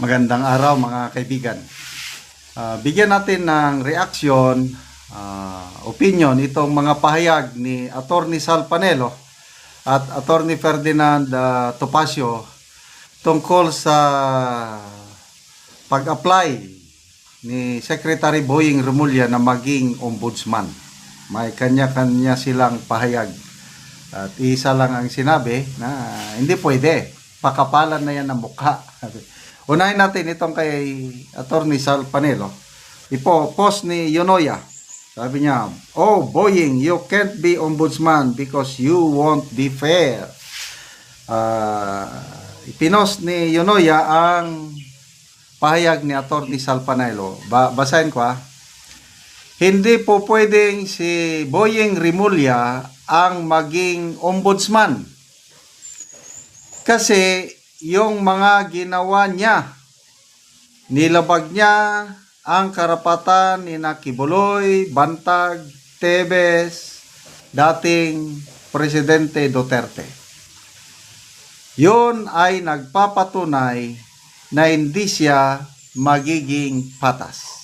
Magandang araw mga kaibigan. Bigyan natin ng reaksyon, opinion itong mga pahayag ni Attorney Sal Panelo at Attorney Ferdinand Topacio tungkol sa pag-apply ni Secretary Boying Remulla na maging ombudsman. May kanya-kanya silang pahayag. At isa lang ang sinabi na hindi pwede. Pakapalan na yan ng mukha. Unahin natin itong kay Attorney Sal Panelo. Post ni Yonoya. Sabi niya, "Oh, Boying, you can't be ombudsman because you won't be fair." Ipinost ni Yonoya ang pahayag ni Attorney Sal Panelo. Basahin ko ha. Hindi po pwedeng si Boying Remulla ang maging ombudsman. Kasi yung mga ginawa niya, nilabag niya ang karapatan ni Kibuloy, Bantag, Tebes, dating Presidente Duterte. Yun ay nagpapatunay na hindi siya magiging patas.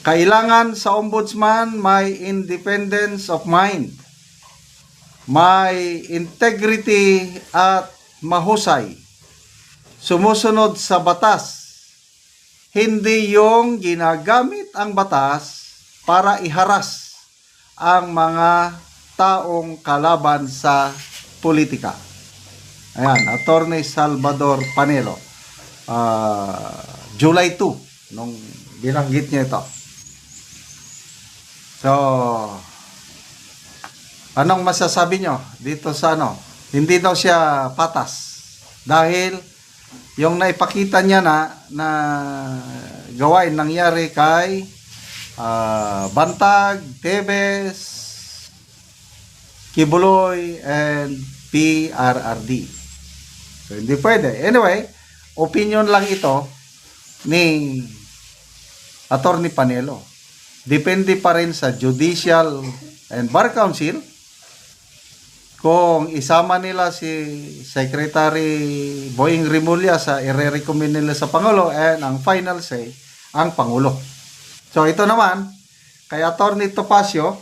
Kailangan sa ombudsman may independence of mind, may integrity at mahusay, sumusunod sa batas, hindi yung ginagamit ang batas para iharas ang mga taong kalaban sa politika. Ayan, Attorney Salvador Panelo, July 2 nung binanggit niya ito. So, anong masasabi nyo dito sa ano? Hindi daw siya patas. Dahil yung naipakita niya na gawain nangyari kay Bantag, Tebes, Kibuloy, and PRRD. So, hindi pwede. Anyway, opinion lang ito ni Attorney Panelo. Depende pa rin sa Judicial and Bar Council kung isama nila si Secretary Boying Remulla sa i-recommend nila sa Pangulo, and ang final say ang Pangulo. So ito naman kay Attorney Topacio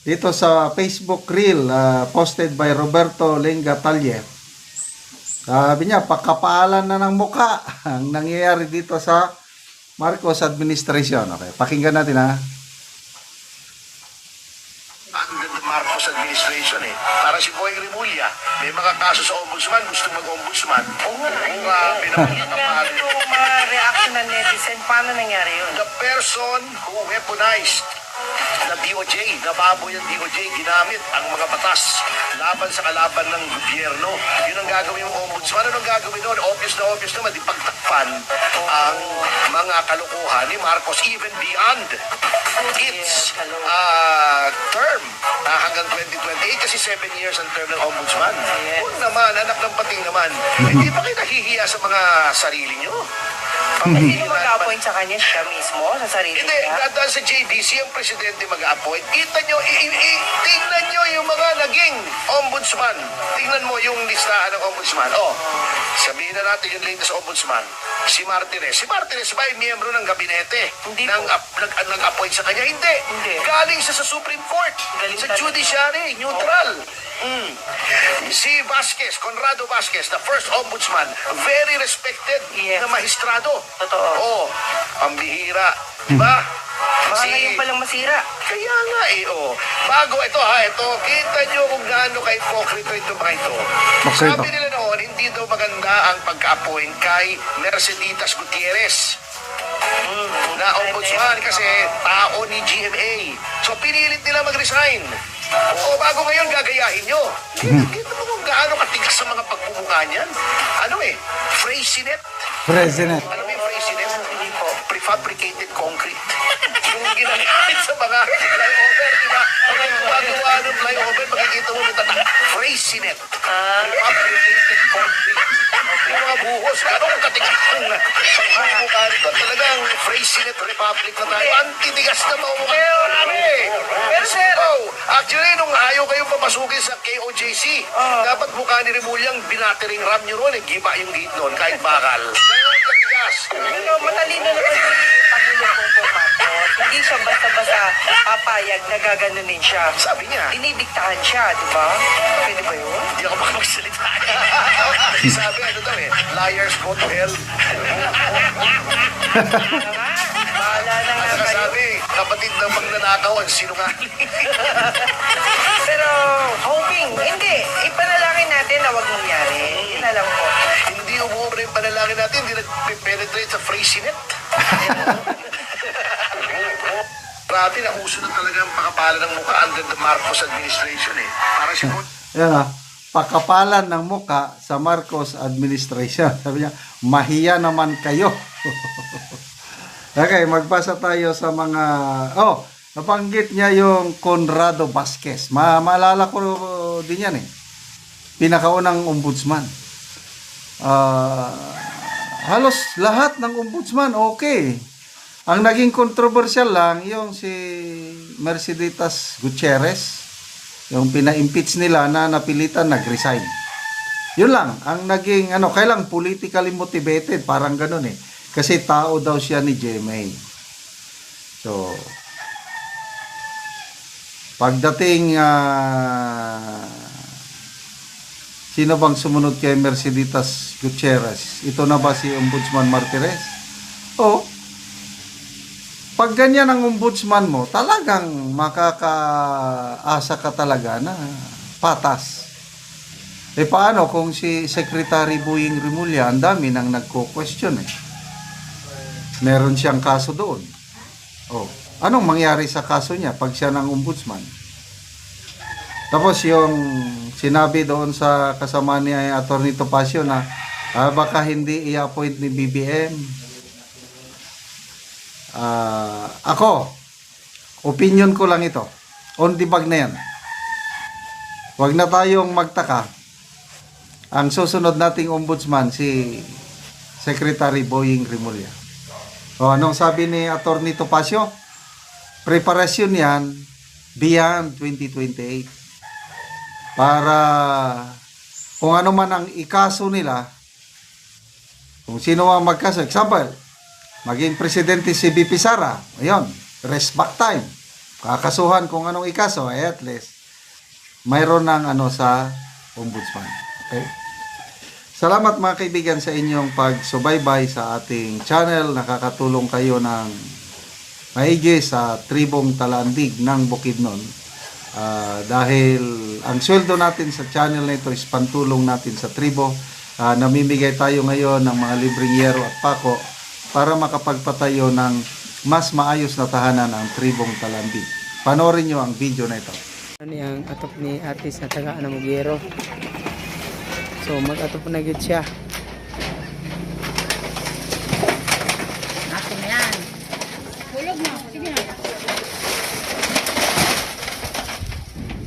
dito sa Facebook reel posted by Roberto Lenga Talye. Sabi niya, pagkapaalan na ng mukha ang nangyayari dito sa Marcos administration. Okay, pakinggan natin ha. Under the Marcos administration Para si Boying Remulla, may mga kaso sa ombudsman, gusto mag-ombudsman. Grabe naman nakapalin. Yung mga reaction ng netizen, paano nangyari yun? The person who weaponized na DOJ, nababoy ng DOJ, ginamit ang mga batas laban sa kalaban ng gobyerno. Yun ang gagawin ng ombudsman. Ano ang gagawin doon? Obvious naman, di pagtakpan ang mga kalokohan ni Marcos even beyond its term hanggang 2028 kasi 7 years ang term ng ombudsman. Huwag naman, anak ng pating naman. Hindi ba kayo nahihiya sa mga sarili nyo? Hindi ba mag-appoint sa kanya siya mismo, sa sarili Hindi, niya? dadaan sa JDC ang presidente mag-appoint. Kita nyo, tingnan nyo yung mga naging ombudsman. Tingnan mo yung listahan ng ombudsman. Sabihin na natin yung latest ombudsman. Si Martires. Si Martires ba ay miyembro ng gabinete? Hindi Nag-appoint sa kanya? Hindi. Galing siya sa Supreme Court. Sa judiciary, neutral. Si Vasquez, Conrado Vasquez, the first ombudsman, very respected na magistrado. Totoo. Pambihira. Diba? Baka ngayon palang masira. Kaya nga Bago ito kita nyo kung gaano ka-hypocrite ito mga ito. Sabi nila noon, hindi daw maganda ang pagka-appoint kay Merceditas Gutierrez na ombudsman kasi tao ni GMA. So pinilit nila mag-resign. Bago ngayon gagayahin nyo. Kita mo kung gaano katigas sa mga pagbumunga niyan. Freysinet. President. Alam mo yung Freysinet? Prefabricated concrete. Yung ginagamit sa mga flyover, diba? Ang gumagawa ng flyover, makikita mo may tatak. Freysinet. Prefabricated concrete. Yung mga buhos. Ganong katigas ang pagmumukha nito. Talagang Freycinet Republic na tayo. Antitigas na pamumukha. Pero sir, Actually, nung ayaw kayong papasukin sa KOJC, dapat mukha ni Remulyang binatering ram nyo noon. Giba yung gate noon, kahit bakal. Ganong katigas. ano, matalino naman si Pangulong Bongbong Marcos. Hindi siya basta-basta papayag na gaganunin siya. Sabi niya, Dinidiktahan siya, di ba? Pwede ba yun? hindi ako makapagsalita. Sabi, ano daw liars go to hell. Bahala na nga Saka kayo. sabi, kapatid ng magnanakaw ang sinungaling. Pero, hoping, hindi. Ipanalangin natin na wag mangyari. Yun na lang po. Hindi umuubra yung panalangin natin, hindi nag-penetrate sa Freycinet. Grabe, nauso na talaga ang pakapala ng mukha under the Marcos administration eh. Parang si Yan pakapalan ng muka sa Marcos administration. Sabi niya, mahiya naman kayo. Okay, magbasa tayo sa mga... nabanggit niya yung Conrado Vasquez. Maalala ko din yan eh. Pinakaunang ombudsman. Halos lahat ng ombudsman, okay. Ang naging controversial lang, yung si Mercedes Gutierrez, yung pina-impeach nila na napilitan nag-resign. Yun lang, ang naging, kailang politically motivated, parang ganun eh. Kasi tao daw siya ni GMA. So, pagdating, sino bang sumunod kay Mercedes Gutierrez? Ito na ba si Ombudsman Martires? Pag ganyan ang ombudsman mo, talagang makakaasa ka talaga na patas. Paano kung si Secretary Boying Rimulya, ang dami nang nagko-question eh. Meron siyang kaso doon. Anong mangyari sa kaso niya pag siya ng ombudsman? Tapos yung sinabi doon sa kasama ni Atty. Topacio na baka hindi i-appoint ni BBM. Ako, opinion ko lang ito. On the bag na yan. Huwag na tayong magtaka. Ang susunod nating ombudsman, si Secretary Boying Rimulya. Anong sabi ni Atty. Topacio? Preparasyon yan beyond 2028. Para kung ano man ang ikaso nila, kung sino ang magkaso. Example, maging presidente si BP Sara, ayun, rest back time. Kakasuhan kung anong ikaso, at least mayroon ng sa ombudsman. Okay? Salamat mga kaibigan sa inyong pagsubaybay sa ating channel. Nakakatulong kayo ng maigi sa tribong Talandig ng Bukidnon. Dahil ang sweldo natin sa channel na ito is pantulong natin sa tribo. Namimigay tayo ngayon ng mga libreng yero at pako para makapagpatayo ng mas maayos na tahanan ang tribong Talandig. Panoorin nyo ang video na ito. Ano ang atop ni artist na taga Anamugero. So mag-atop na gid siya.